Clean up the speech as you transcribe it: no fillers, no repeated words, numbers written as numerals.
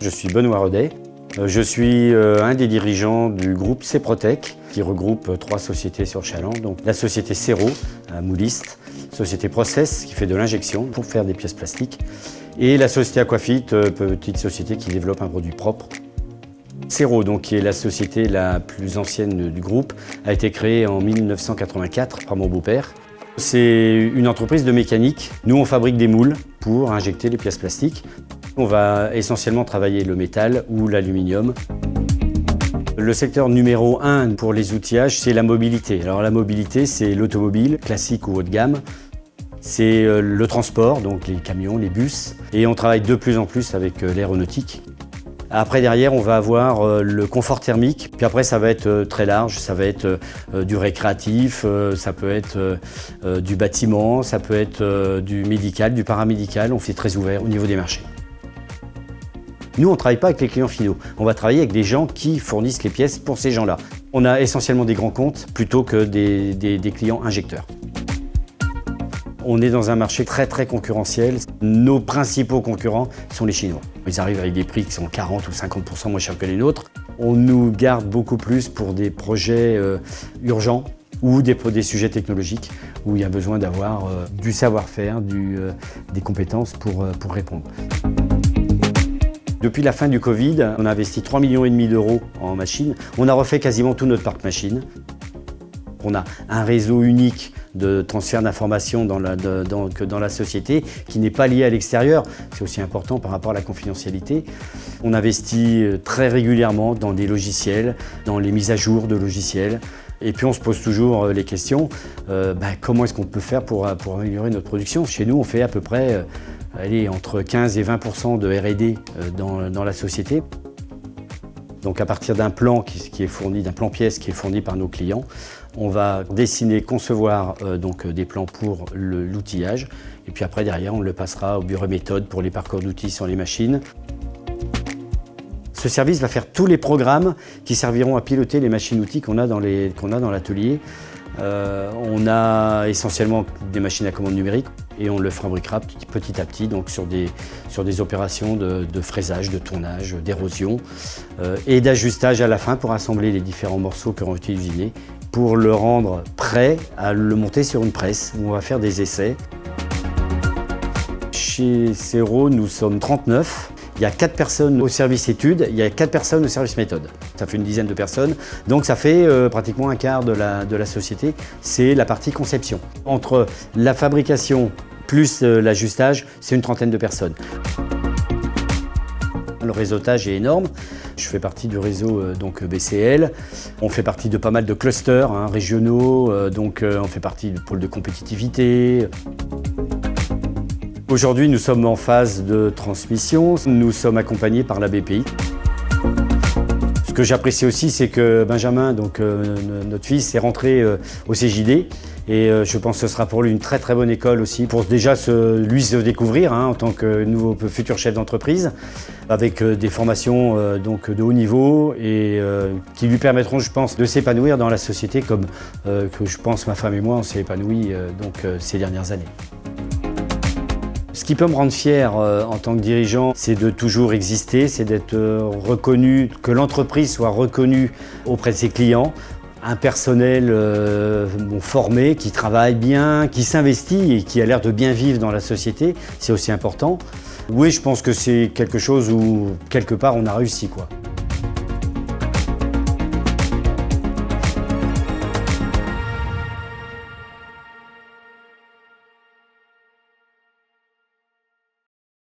Je suis Benoît Rodet. Je suis un des dirigeants du groupe Ceprotec qui regroupe 3 sociétés sur Chaland. Donc la société Cero, à Mouliste, société Process qui fait de l'injection pour faire des pièces plastiques et la société Aquafit, petite société qui développe un produit propre. Cero, donc, qui est la société la plus ancienne du groupe, a été créée en 1984 par mon beau-père. C'est une entreprise de mécanique. Nous, on fabrique des moules pour injecter les pièces plastiques. On va essentiellement travailler le métal ou l'aluminium. Le secteur numéro 1 pour les outillages, c'est la mobilité. Alors la mobilité, c'est l'automobile, classique ou haut de gamme. C'est le transport, donc les camions, les bus. Et on travaille de plus en plus avec l'aéronautique. Après, derrière, on va avoir le confort thermique. Puis après, ça va être très large. Ça va être du récréatif, ça peut être du bâtiment, ça peut être du médical, du paramédical. On fait très ouvert au niveau des marchés. Nous, on ne travaille pas avec les clients finaux. On va travailler avec des gens qui fournissent les pièces pour ces gens-là. On a essentiellement des grands comptes plutôt que des clients injecteurs. On est dans un marché très concurrentiel. Nos principaux concurrents sont les Chinois. Ils arrivent avec des prix qui sont 40 ou 50% moins chers que les nôtres. On nous garde beaucoup plus pour des projets urgents ou des sujets technologiques où il y a besoin d'avoir du savoir-faire, des compétences pour répondre. Depuis la fin du Covid, on a investi 3,5 millions d'euros en machines. On a refait quasiment tout notre parc machines. On a un réseau unique de transfert d'informations dans la société qui n'est pas lié à l'extérieur. C'est aussi important par rapport à la confidentialité. On investit très régulièrement dans des logiciels, dans les mises à jour de logiciels. Et puis on se pose toujours les questions, comment est-ce qu'on peut faire pour améliorer notre production? Chez nous, on fait à peu près entre 15 et 20% de R&D dans la société. Donc à partir d'un plan qui est fourni, d'un plan pièce qui est fourni par nos clients, on va dessiner, concevoir des plans pour l'outillage. Et puis après, derrière, on le passera au bureau méthode pour les parcours d'outils sur les machines. Ce service va faire tous les programmes qui serviront à piloter les machines-outils qu'on a dans l'atelier. On a essentiellement des machines à commande numérique et on le fabriquera petit à petit donc sur des opérations de fraisage, de tournage, d'érosion et d'ajustage à la fin pour assembler les différents morceaux qui auront été usinés pour le rendre prêt à le monter sur une presse où on va faire des essais. Chez Cero, nous sommes 39. Il y a 4 personnes au service études, il y a 4 personnes au service méthode. Ça fait une dizaine de personnes, donc ça fait pratiquement un quart de la société. C'est la partie conception. Entre la fabrication plus l'ajustage, c'est une trentaine de personnes. Le réseautage est énorme. Je fais partie du réseau BCL. On fait partie de pas mal de clusters régionaux, on fait partie du pôle de compétitivité. Aujourd'hui, nous sommes en phase de transmission. Nous sommes accompagnés par la BPI. Ce que j'apprécie aussi, c'est que Benjamin, notre fils, est rentré au CJD. Et je pense que ce sera pour lui une très bonne école aussi, pour déjà se découvrir en tant que nouveau futur chef d'entreprise, avec des formations de haut niveau et qui lui permettront, je pense, de s'épanouir dans la société comme que je pense ma femme et moi, on s'est épanouis ces dernières années. Ce qui peut me rendre fier en tant que dirigeant, c'est de toujours exister, c'est d'être reconnu, que l'entreprise soit reconnue auprès de ses clients. Un personnel formé, qui travaille bien, qui s'investit et qui a l'air de bien vivre dans la société, c'est aussi important. Oui, je pense que c'est quelque chose où, quelque part, on a réussi, quoi.